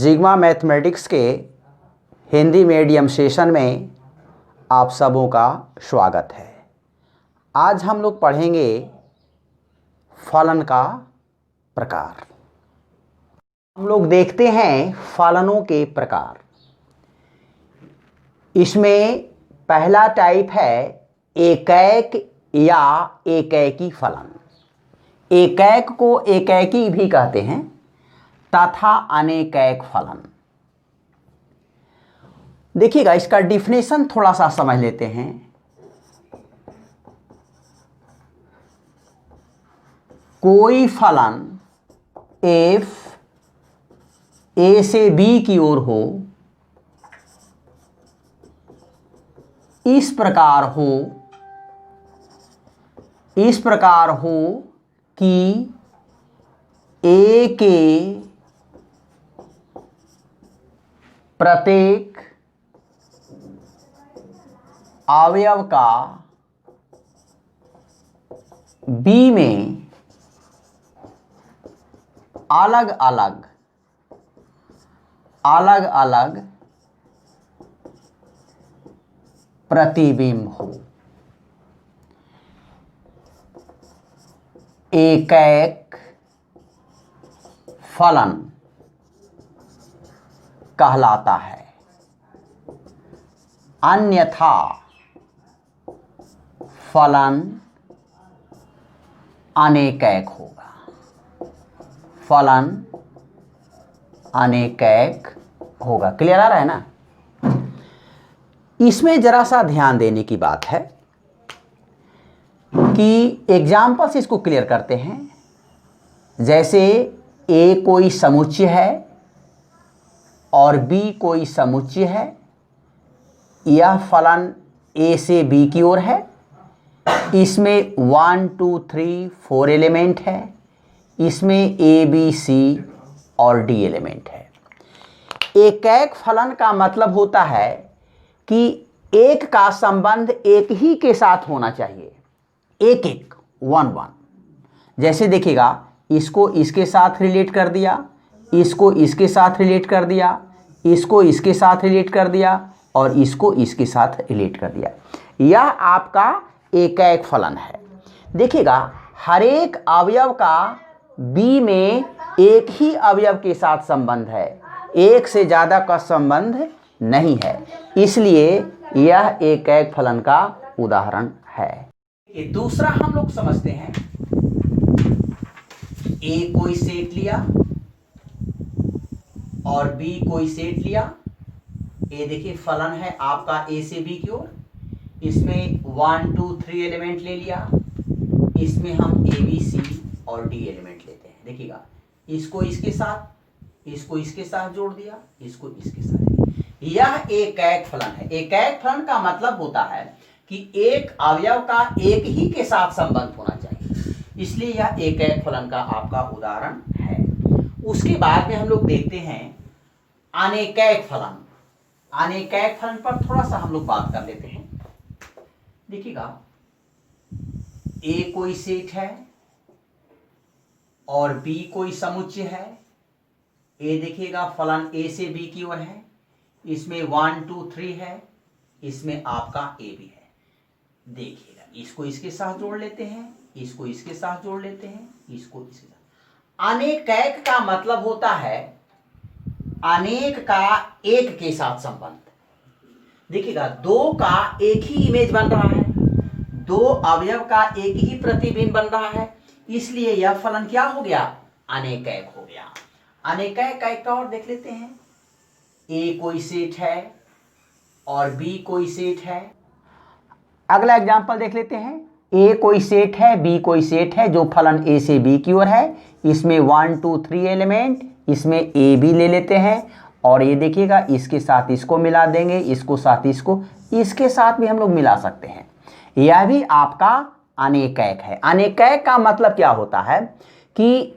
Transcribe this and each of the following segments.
जिग्मा mathematics के Hindi medium session में आप सबों का स्वागत है। आज हम लोग पढ़ेंगे फलन का प्रकार। हम लोग देखते हैं फलनों के प्रकार। इसमें पहला टाइप है एकैक या एकैकी फलन। एकैक को एकैकी भी कहते हैं तथा अनेकैक फलन। देखिएगा, इसका डिफिनेशन थोड़ा सा समझ लेते हैं। कोई फलन f a से b की ओर हो, इस प्रकार हो कि a के प्रत्येक अवयव का b में अलग अलग प्रतिबिंब हो। एकैक फलन कहलाता है, अन्यथा फलन अनेकैक होगा। फलन अनेकैक होगा। क्लियर आ रहा है ना? इसमें जरा सा ध्यान देने की बात है कि एग्जाम्पल से इसको क्लियर करते हैं। जैसे ए कोई समुच्चय है और बी कोई समुच्चय है। यह फलन ए से बी की ओर है। इसमें 1 2 3 4 एलिमेंट है। इसमें ए बी सी और डी एलिमेंट है। एकैक फलन का मतलब होता है कि एक का संबंध एक ही के साथ होना चाहिए। एक एक 1 1। जैसे देखिएगा, इसको इसके साथ रिलेट कर दिया, इसको इसके साथ रिलेट कर दिया, इसको इसके साथ रिलेट कर दिया और इसको इसके साथ रिलेट कर दिया। यह आपका एकैक फलन है। देखिएगा, हर एक अवयव का बी में एक ही अवयव के साथ संबंध है, एक से ज़्यादा का संबंध नहीं है, इसलिए यह एकैक फलन का उदाहरण है। दूसरा हम लोग समझते हैं। ए कोई सेट लिया और बी कोई सेट लिया। ए देखिए फलन है आपका ए से बी की ओर। इसमें 1 2 3 एलिमेंट ले लिया। इसमें हम ए बी सी और डी एलिमेंट लेते हैं। देखिएगा, इसको इसके साथ जोड़ दिया, इसको इसके साथ। यह एकैक फलन है। एकैक फलन का मतलब होता है कि एक अवयव का एक ही के साथ संबंध होना चाहिए, इसलिए यह एकैक फलन का आपका उदाहरण है। उसके बाद में हम लोग देखते हैं अनेकैक फलन। अनेकैक फलन पर थोड़ा सा हम लोग बात कर लेते हैं। देखिएगा, ए कोई सेट है और बी कोई समुच्चय है। ए देखिएगा फलन ए से बी की ओर है। इसमें 1 2 3 है। इसमें आपका ए भी है। देखिएगा, इसको इसके साथ जोड़ लेते हैं, इसको इसके साथ जोड़ लेते हैं, इसको इसके साथ। अनेकैक का मतलब होता है अनेक का एक के साथ संबंध। देखिएगा, दो का एक ही इमेज बन रहा है, दो अवयव का एक ही प्रतिबिंब बन रहा है, इसलिए यह फलन क्या हो गया? अनेकैक हो गया। अनेकैक का एक और देख लेते हैं। ए कोई सेट है और बी कोई सेट है। अगला एग्जांपल देख लेते हैं। ए कोई सेट है, बी कोई सेट है, जो फलन ए से बी की ओर है। इसमें 1 2 3 एलिमेंट, इसमें ए बी ले लेते हैं और ये देखिएगा, इसके साथ इसको मिला देंगे, इसको साथ इसको, इसके साथ भी हम लोग मिला सकते हैं। यह भी आपका अनेकैक है। अनेकैक का मतलब क्या होता है कि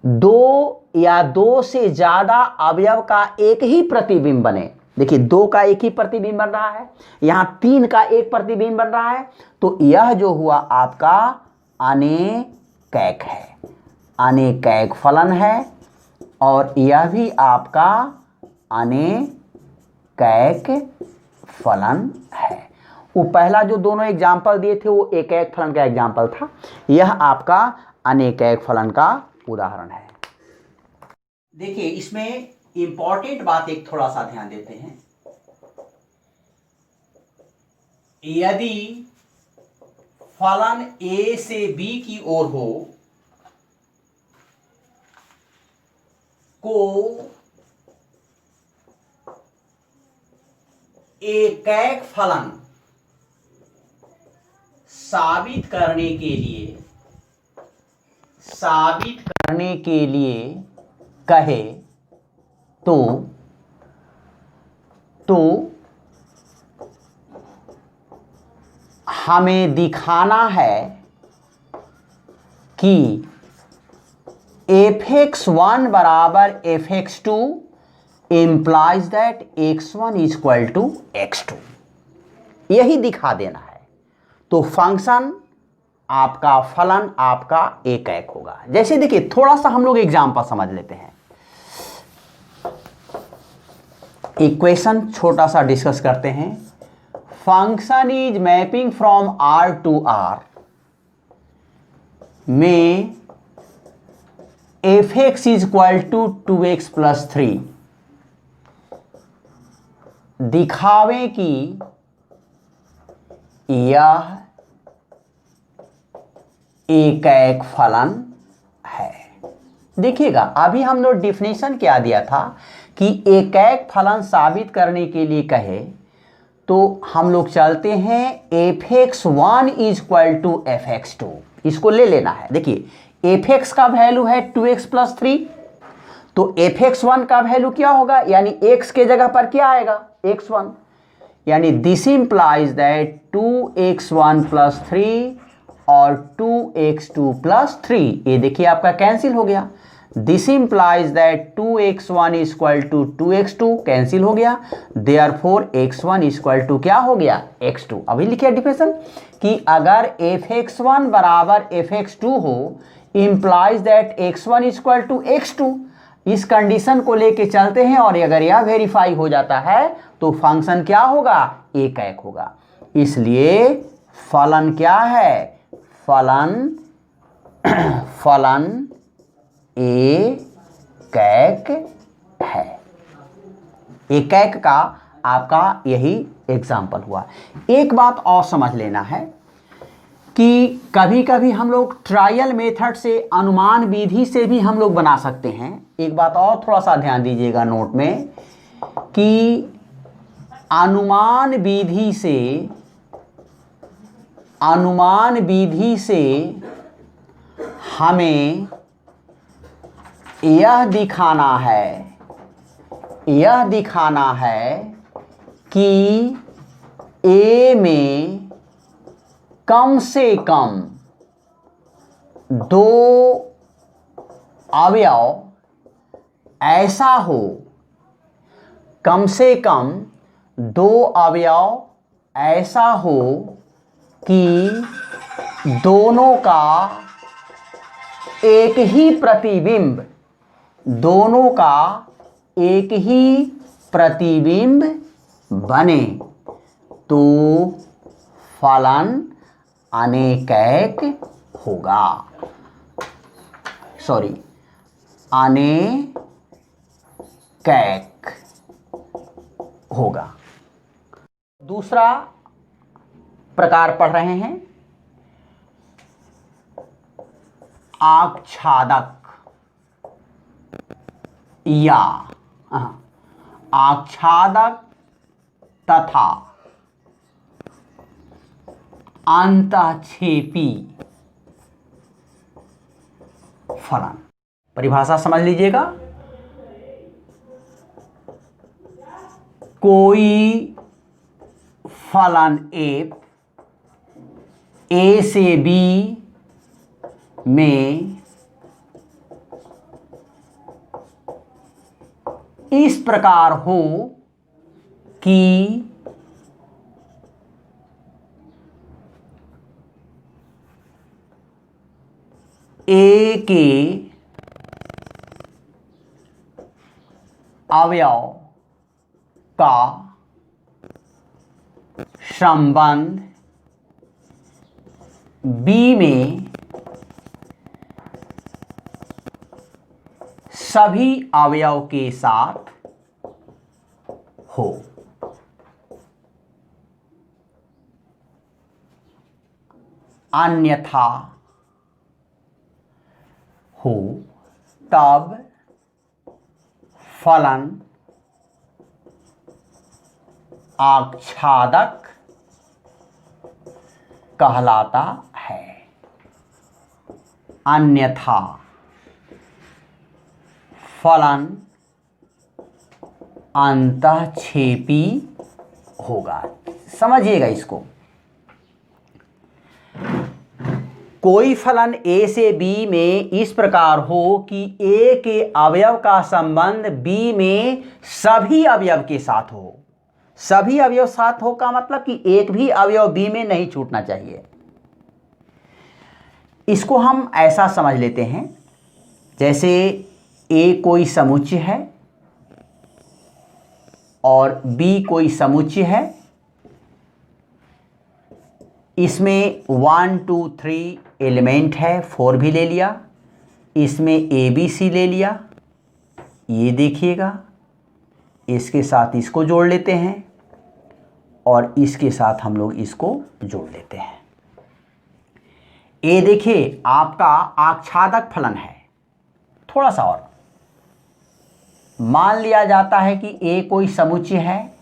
दो या दो से ज्यादा अवयव का एक ही प्रतिबिंब बने। देखिए, दो का एक ही प्रतिबिंब बन रहा है, यहां 3 का एक प्रतिबिंब बन रहा है, तो यह जो हुआ आपका अनेकैक है, अनेकैक फलन है। और यह भी आपका अनेकैक फलन है। वो पहला जो दोनों एग्जाम्पल दिए थे वो एकैक फलन का एग्जाम्पल था, यह आपका अनेकैक फलन का उदाहरण है। देखिए इसमें इंपॉर्टेंट बात एक थोड़ा सा ध्यान देते हैं। यदि फलन ए से बी की ओर हो को एकैक फलन साबित करने के लिए कहे तो हमें दिखाना है कि fx1 बराबर fx2 implies that x1 is equal to x2, यही दिखा देना है। तो फंक्शन आपका फलन आपका एकैक होगा। जैसे देखिए थोड़ा सा हम लोग एग्जाम्पल समझ लेते हैं, इक्वेशन छोटा सा डिस्कस करते हैं। Function is mapping from R to R में fx is equal to 2x plus 3 दिखावे कि यह एकैक फलन है। देखिएगा अभी हम लोग डिफिनेशन क्या दिया था कि एकैक फलन साबित करने के लिए कहे तो हम लोग चलते हैं fx1 is equal to fx2, इसको ले लेना है। देखिए fx का वैल्यू है 2x प्लस 3, तो fx1 का वैल्यू क्या होगा, यानी x के जगह पर क्या आएगा x1, यानी this implies that 2x1 plus 3 और 2x2 प्लस 3, ये देखिए आपका कैंसिल हो गया। This implies that 2x1 is equal to 2x2 cancel हो गया, therefore x1 is equal to क्या हो गया x2। अभी लिखिए डिफिनेशन कि अगर fx1 बराबर fx2 हो implies that x1 is equal to x2, इस कंडीशन को लेके चलते हैं और अगर यह वेरीफाई हो जाता है तो फंक्शन क्या होगा, एकैक होगा। इसलिए फलन क्या है, फलन एकैक है। एकैक का आपका यही एग्जाम्पल हुआ। एक बात और समझ लेना है कि कभी कभी हम लोग ट्रायल मेथड से, अनुमान विधि से भी हम लोग बना सकते हैं। एक बात और थोड़ा सा ध्यान दीजिएगा नोट में कि अनुमान विधि से हमें यह दिखाना है कि A में कम से कम 2 अवयव ऐसा हो, कम से कम 2 अवयव ऐसा हो कि दोनों का एक ही प्रतिबिंब बने तो फलन अनेकैक होगा, अनेकैक होगा। दूसरा प्रकार पढ़ रहे हैं, आच्छादक या आच्छादक तथा अंतःक्षेपी फलन। परिभाषा समझ लीजिएगा, कोई फलन f A से B में इस प्रकार हो कि A के अवयव का संबंध बी में सभी अवयव के साथ हो। अन्यथा हो तब फलन आच्छादक कहलाता है। अन्यथा फलन अंतःक्षेपी होगा। समझिएगा इसको। कोई फलन ए से बी में इस प्रकार हो कि ए के अवयव का संबंध बी में सभी अवयव के साथ हो। सभी अवयव साथ हो का मतलब कि एक भी अवयव बी में नहीं छूटना चाहिए। इसको हम ऐसा समझ लेते हैं, जैसे ए कोई समुच्चय है और बी कोई समुच्चय है। इसमें 1 2 3 एलिमेंट है, 4 भी ले लिया। इसमें ए बी सी ले लिया। ये देखिएगा, इसके साथ इसको जोड़ लेते हैं और इसके साथ हम लोग इसको जोड़ लेते हैं। ए देखिए आपका आच्छादक फलन है। थोड़ा सा और मान लिया जाता है कि ए कोई समुच्चय है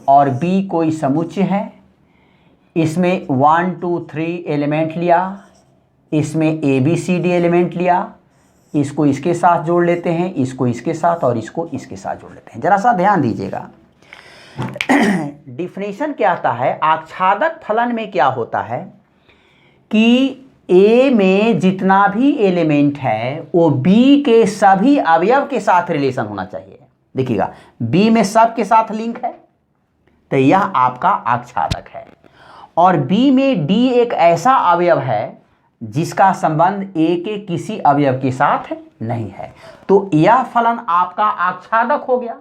और बी कोई समुच्चय है। इसमें 1 2 3 एलिमेंट लिया, इसमें A B C D element लिया। इसको इसके साथ जोड़ लेते हैं, इसको इसके साथ और इसको इसके साथ जोड़ लेते हैं। जरा सा ध्यान दीजिएगा। डिफिनेशन क्या आता है, आच्छादक फलन में क्या होता है कि ए में जितना भी एलिमेंट है वो बी के सभी अवयव के साथ रिलेशन होना चाहिए। देखिएगा, बी में सब के साथ लिंक है तो यह आपका आच्छादक है। और बी में डी एक ऐसा अवयव है जिसका संबंध ए के किसी अवयव के साथ नहीं है, तो यह फलन आपका आच्छादक हो गया।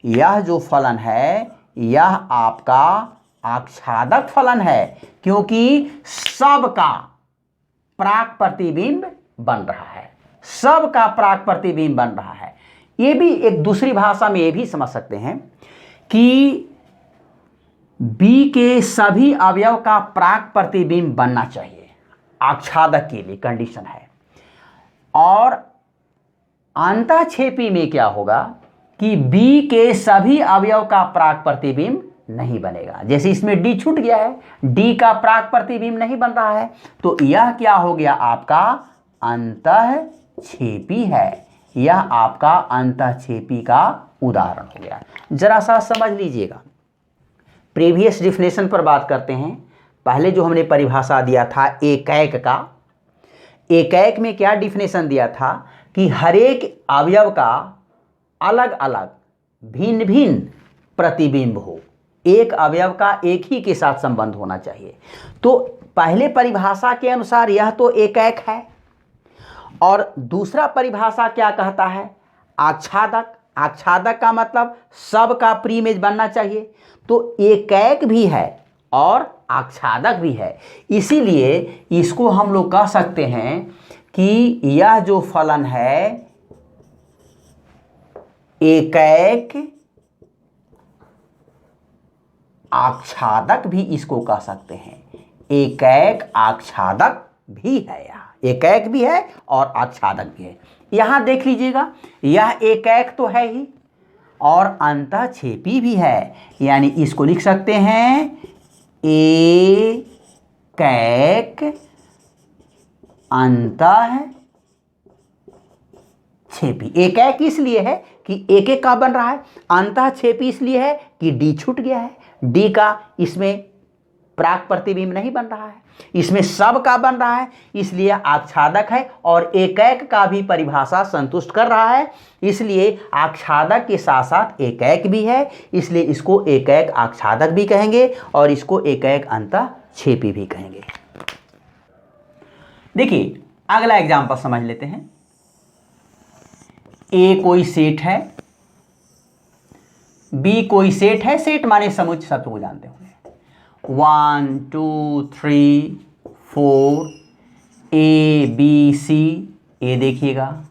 यह जो फलन है यह आपका आच्छादक फलन है, क्योंकि सबका प्राक प्रतिबिंब बन रहा है। सबका प्राक प्रतिबिंब बन रहा है। ये भी एक दूसरी भाषा में ये भी समझ सकते हैं कि बी के सभी अवयव का प्राक प्रतिबिंब बनना चाहिए, आच्छादक के लिए कंडीशन है। और अंतःक्षेपी में क्या होगा कि बी के सभी अवयव का प्राक प्रतिबिंब नहीं बनेगा। जैसे इसमें डी छूट गया है, डी का प्राक प्रतिबिंब नहीं बन रहा है, तो यह क्या हो गया, आपका अंतःक्षेपी है। यह आपका अंतःक्षेपी का उदाहरण हो गया। जरा सा समझ लीजिएगा। प्रीवियस डिफिनेशन पर बात करते हैं। पहले जो हमने परिभाषा दिया था एकैक का, एकैक में क्या डिफिनेशन दिया था कि हर एक अवयव का अलग अलग भिन्न भिन्न प्रतिबिंब हो। एक अवयव का एक ही के साथ संबंध होना चाहिए। तो पहले परिभाषा के अनुसार यह तो एकैक है। और दूसरा परिभाषा क्या कहता है, आच्छादक। आच्छादक का मतलब सब का प्री इमेज बनना चाहिए। तो एकैक भी है और आच्छादक भी है। इसीलिए इसको हम लोग कह सकते हैं कि यह जो फलन है एकैक आच्छादक भी इसको कह सकते हैं। एकैक आच्छादक भी है। यहाँ एकैक भी है और आच्छादक भी है। यहाँ देख लीजिएगा, यह एकैक तो है ही और अंतःक्षेपी भी है। यानी इसको लिख सकते हैं एकैक अंतःक्षेपी। एकैक इसलिए है कि एक एक का बन रहा है। अंतःक्षेपी इसलिए है कि डी छूट गया है, डी का इसमें प्राक प्रतिबिंब नहीं बन रहा है, इसमें सब का बन रहा है, इसलिए आच्छादक है। और एकैक का भी परिभाषा संतुष्ट कर रहा है, इसलिए आच्छादक के साथ साथ एकैक भी है, इसलिए इसको एकैक आच्छादक भी कहेंगे और इसको एकैक अंतःक्षेपी भी कहेंगे। देखिए अगला एग्जांपल समझ लेते हैं। ए कोई सेट है बी कोई सेट है, सेट माने समुच्चय, सब को जानते होंगे। 1 2 3 4 ए बी सी, ए देखिएगा,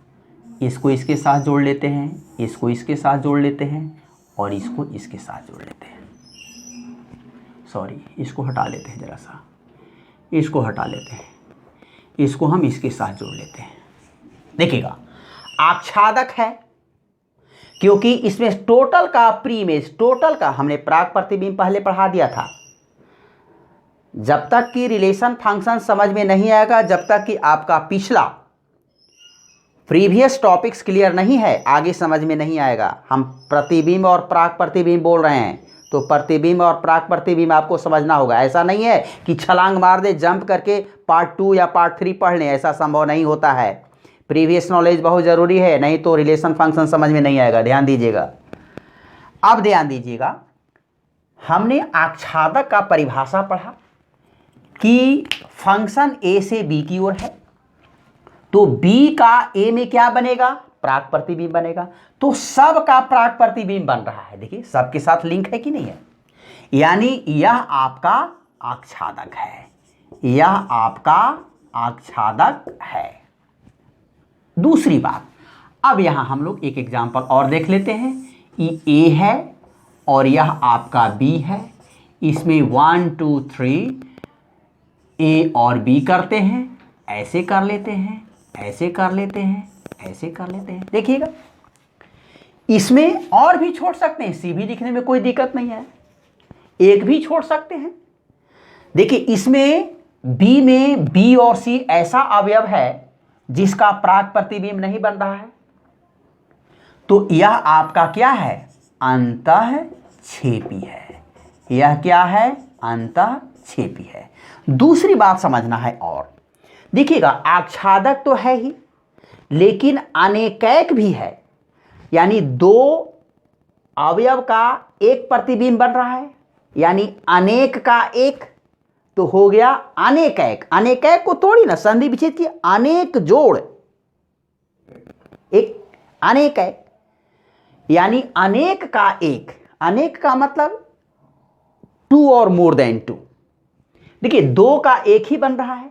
इसको इसके साथ जोड़ लेते हैं, इसको इसके साथ जोड़ लेते हैं और इसको इसके साथ जोड़ लेते हैं। सॉरी, इसको हटा लेते हैं, ज़रा सा इसको हटा लेते हैं, इसको हम इसके साथ जोड़ लेते हैं। देखिएगा आच्छादक है क्योंकि इसमें टोटल का प्री इमेज, टोटल का हमने प्राक प्रतिबिंब पहले पढ़ा दिया था। जब तक कि रिलेशन फंक्शन समझ में नहीं आएगा, जब तक कि आपका पिछला प्रीवियस टॉपिक्स क्लियर नहीं है, आगे समझ में नहीं आएगा। हम प्रतिबिंब और प्राक प्रतिबिंब बोल रहे हैं, तो प्रतिबिंब और प्राक प्रतिबिंब आपको समझना होगा। ऐसा नहीं है कि छलांग मार दे, जंप करके पार्ट 2 या पार्ट 3 पढ़ लें, ऐसा संभव नहीं होता है। प्रीवियस नॉलेज बहुत ज़रूरी है, नहीं तो रिलेशन फंक्शन समझ में नहीं आएगा। ध्यान दीजिएगा। अब ध्यान दीजिएगा, हमने आच्छादक का परिभाषा पढ़ा कि फंक्शन ए से बी की ओर है, तो बी का ए में क्या बनेगा, प्राक प्रतिबिंब बनेगा। तो सब का प्राक प्रतिबिंब बन रहा है। देखिए सब के साथ लिंक है कि नहीं है, यानी यह आपका आच्छादक है, यह आपका आच्छादक है। दूसरी बात, अब यहां हम लोग एक एग्जांपल और देख लेते हैं। ये ए है और यह आपका बी है, इसमें 1 2 3 ए और बी करते हैं, ऐसे कर लेते हैं, ऐसे कर लेते हैं, ऐसे कर लेते हैं। देखिएगा इसमें और भी छोड़ सकते हैं, सी भी लिखने में कोई दिक्कत नहीं है, एक भी छोड़ सकते हैं। देखिए इसमें बी में बी और सी ऐसा अवयव है जिसका प्राक प्रतिबिंब नहीं बन रहा है, तो यह आपका क्या है, अंतःक्षेपी है। यह क्या है, अंतःक्षेपी है। दूसरी बात समझना है और देखिएगा, आच्छादक तो है ही, लेकिन अनेकैक भी है, यानी दो अवयव का एक प्रतिबिंब बन रहा है, यानी अनेक का एक, तो हो गया अनेकैक। अनेकैक को तोड़ी ना, संधि विच्छेद की, अनेक जोड़ एक अनेकैक, यानी अनेक का एक। अनेक का मतलब 2 और मोर देन 2। देखिए दो का एक ही बन रहा है,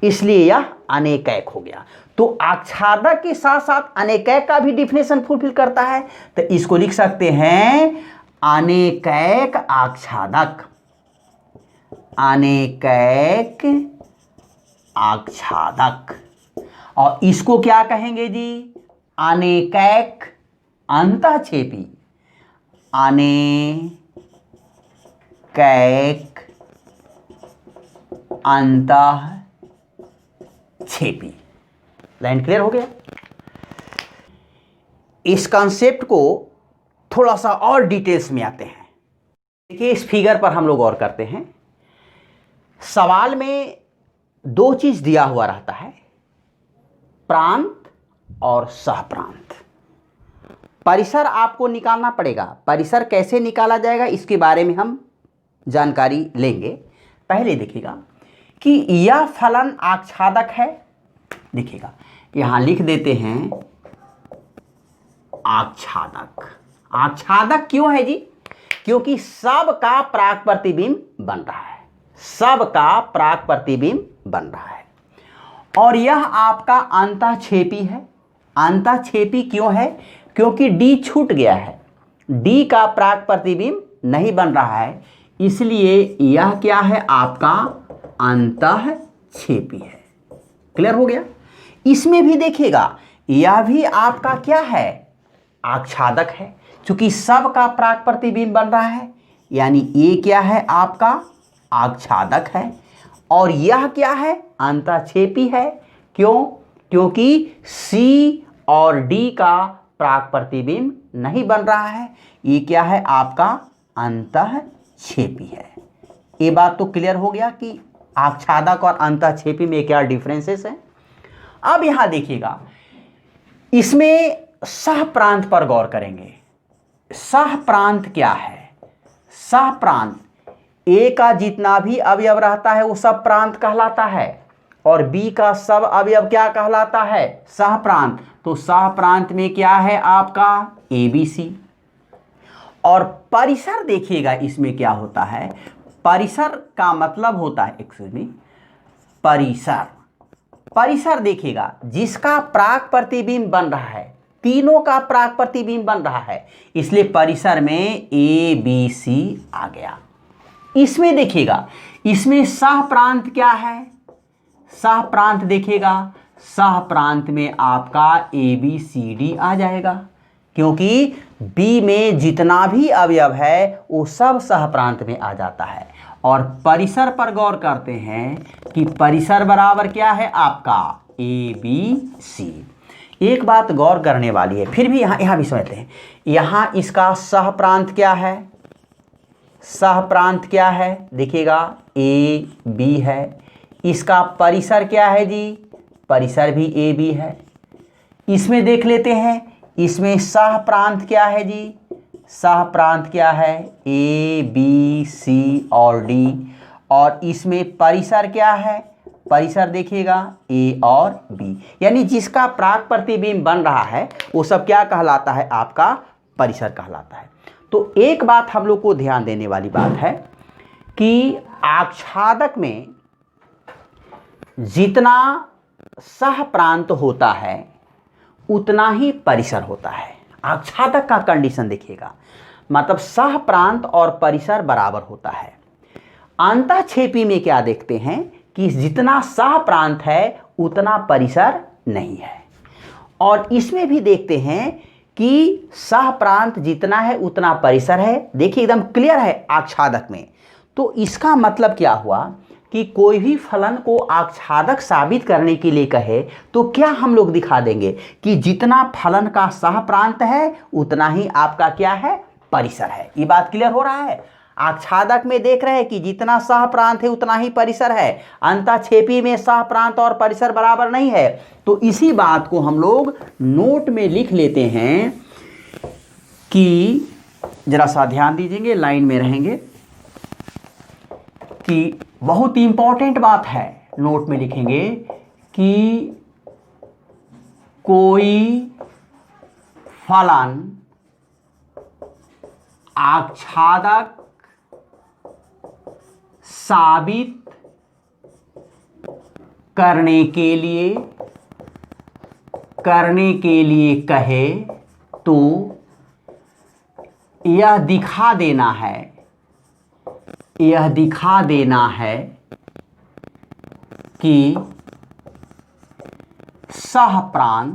इसलिए यह अनेकैक हो गया। तो आच्छादक के साथ साथ अनेकैक का भी डिफिनेशन फुलफिल करता है, तो इसको लिख सकते हैं अनेकैक आच्छादक। अनेकैक आच्छादक। और इसको क्या कहेंगे जी, अनेकैक अंतःक्षेपी। अनेकैक अंतःक्षेपी। लाइन क्लियर हो गया। इस कॉन्सेप्ट को थोड़ा सा और डिटेल्स में आते हैं। देखिए इस फिगर पर हम लोग और करते हैं। सवाल में दो चीज दिया हुआ रहता है, प्रांत और सहप्रांत। परिसर आपको निकालना पड़ेगा। परिसर कैसे निकाला जाएगा इसके बारे में हम जानकारी लेंगे। पहले देखिएगा कि यह फलन आच्छादक है। देखिएगा यहां लिख देते हैं आच्छादक। आच्छादक क्यों है जी, क्योंकि सब का प्राक प्रतिबिंब बन रहा है, सब का प्राक प्रतिबिंब बन रहा है। और यह आपका अंतःक्षेपी है। अंतःक्षेपी क्यों है, क्योंकि डी छूट गया है, डी का प्राक प्रतिबिंब नहीं बन रहा है, इसलिए यह क्या है, आपका अंतःक्षेपी है। क्लियर हो गया। इसमें भी देखिएगा यह भी आपका क्या है, आच्छादक है, क्योंकि सब का प्राक प्रतिबिंब बन रहा है, यानी ये क्या है, आपका आच्छादक है। और यह क्या है, अंतःक्षेपी है। क्यों, क्योंकि सी और डी का प्राक प्रतिबिंब नहीं बन रहा है, ये क्या है, आपका अंतःक्षेपी है। ये बात तो क्लियर हो गया कि आच्छादक और अंतःक्षेपी में क्या डिफरेंसेस हैं। अब यहां देखिएगा, इसमें सहप्रांत पर गौर करेंगे। सहप्रांत क्या है, सहप्रांत ए का जितना भी अवयव रहता है वो सब प्रांत कहलाता है, और बी का सब अवयव क्या कहलाता है, सहप्रांत। तो सहप्रांत में क्या है आपका, ABC। और परिसर देखिएगा इसमें क्या होता है, परिसर का मतलब होता है, एक्सक्यूज मी, परिसर, परिसर देखिएगा जिसका प्राक प्रतिबिंब बन रहा है, तीनों का प्राक प्रतिबिंब बन रहा है, इसलिए परिसर में ए बी सी आ गया। इसमें देखिएगा, इसमें सह प्रांत क्या है, सह प्रांत देखिएगा, सह प्रांत में आपका ए बी सी डी आ जाएगा, क्योंकि बी में जितना भी अवयव है वो सब सह प्रांत में आ जाता है। और परिसर पर गौर करते हैं कि परिसर बराबर क्या है आपका ए बी सी। एक बात गौर करने वाली है, फिर भी यहां भी समझते हैं, यहां इसका सह प्रांत क्या है, सह प्रांत क्या है, देखिएगा ए बी है, इसका परिसर क्या है जी, परिसर भी ए बी है। इसमें देख लेते हैं, इसमें सह प्रांत क्या है जी, सह प्रांत क्या है ए बी सी और डी, और इसमें परिसर क्या है, परिसर देखिएगा ए और बी, यानी जिसका प्राक प्रतिबिंब बन रहा है वो सब क्या कहलाता है आपका परिसर कहलाता है। तो एक बात हम लोग को ध्यान देने वाली बात है कि आच्छादक में जितना सह प्रांत होता है उतना ही परिसर होता है। आच्छादक का कंडीशन देखिएगा, मतलब सह प्रांत और परिसर बराबर होता है। अंतःक्षेपी में क्या देखते हैं कि जितना सह प्रांत है उतना परिसर नहीं है, और इसमें भी देखते हैं कि सह प्रांत जितना है उतना परिसर है। देखिए एकदम क्लियर है आच्छादक में। तो इसका मतलब क्या हुआ कि कोई भी फलन को आच्छादक साबित करने के लिए कहे तो क्या हम लोग दिखा देंगे कि जितना फलन का सह प्रांत है उतना ही आपका क्या है परिसर है। ये बात क्लियर हो रहा है। आच्छादक में देख रहे हैं कि जितना सह प्रांत है उतना ही परिसर है, अंतःक्षेपी में सह प्रांत और परिसर बराबर नहीं है। तो इसी बात को हम लोग नोट में लिख लेते हैं कि जरा सा ध्यान दीजिएंगे, लाइन में रहेंगे, कि बहुत इंपॉर्टेंट बात है। नोट में लिखेंगे कि कोई फलन आच्छादक साबित करने के लिए कहे तो यह दिखा देना है कि सह प्रांत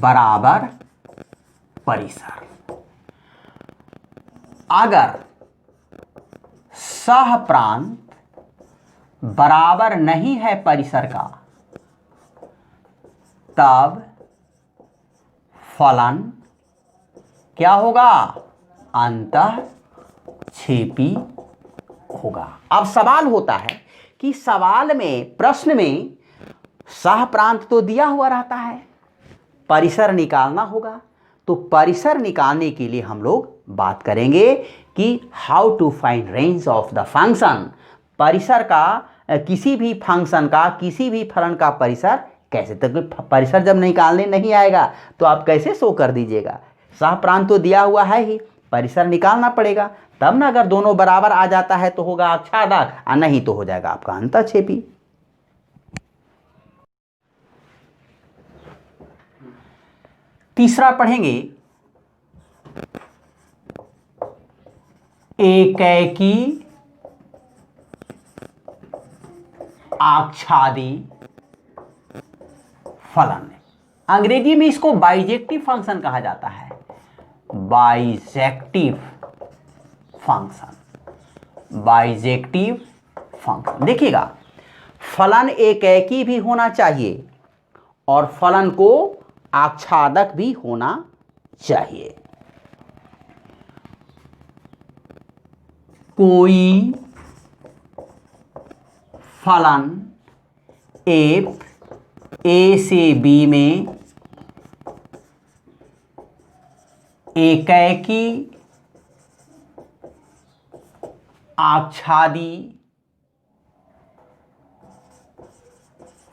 बराबर परिसर। अगर सह प्रांत बराबर नहीं है परिसर का तब फलन क्या होगा, अंतःक्षेपी होगा। अब सवाल होता है कि सवाल में, प्रश्न में सह प्रांत तो दिया हुआ रहता है, परिसर निकालना होगा। तो परिसर निकालने के लिए हम लोग बात करेंगे कि how to find range of the function. परिसर का, किसी भी फंक्शन का, किसी भी फलन का परिसर कैसे, तक परिसर जब निकालने नहीं आएगा तो आप कैसे शो कर दीजिएगा। सह प्रांत तो दिया हुआ है ही, परिसर निकालना पड़ेगा तब ना। अगर दोनों बराबर आ जाता है तो होगा आच्छादक, और नहीं तो हो जाएगा आपका अंतःक्षेपी। तीसरा पढ़ेंगे, एकैकी आच्छादी फलन। अंग्रेजी में इसको बाइजेक्टिव फंक्शन कहा जाता है, बाइजेक्टिव फंक्शन, बाइजेक्टिव फंक्शन। देखिएगा, फलन एकैकी भी होना चाहिए और फलन को आच्छादक भी होना चाहिए। कोई फलन एफ ए से बी में एकैकी आच्छादी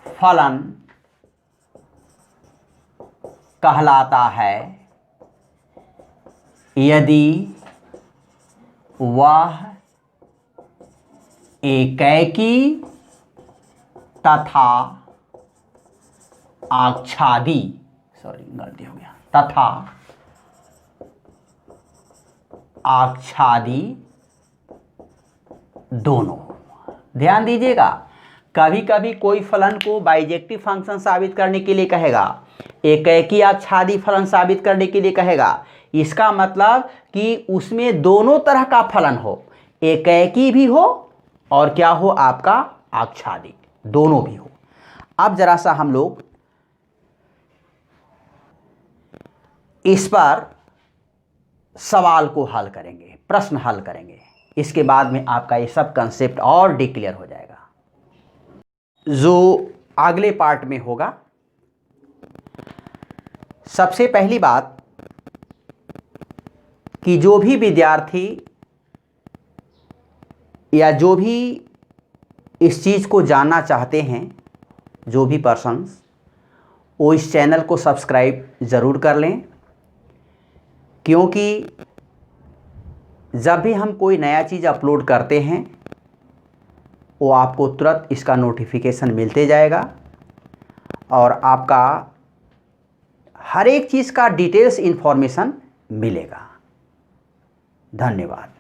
फलन कहलाता है यदि वह एकैकी तथा आच्छादी, सॉरी गलती हो गया, तथा आच्छादी दोनों। ध्यान दीजिएगा, कभी कभी कोई फलन को बाइजेक्टिव फंक्शन साबित करने के लिए कहेगा, एकैकी आच्छादी फलन साबित करने के लिए कहेगा। इसका मतलब कि उसमें दोनों तरह का फलन हो, एकैकी भी हो और क्या हो आपका आच्छादित, दोनों भी हो। अब जरा सा हम लोग इस पर सवाल को हल करेंगे, प्रश्न हल करेंगे। इसके बाद में आपका ये सब कंसेप्ट और डिक्लेयर हो जाएगा। जो अगले पार्ट में होगा, सबसे पहली बात कि जो भी विद्यार्थी या जो भी इस चीज़ को जानना चाहते हैं, जो भी पर्सन्स, वो इस चैनल को सब्सक्राइब ज़रूर कर लें, क्योंकि जब भी हम कोई नया चीज़ अपलोड करते हैं वो आपको तुरंत इसका नोटिफिकेशन मिलते जाएगा और आपका हर एक चीज़ का डिटेल्स इन्फॉर्मेशन मिलेगा। धन्यवाद।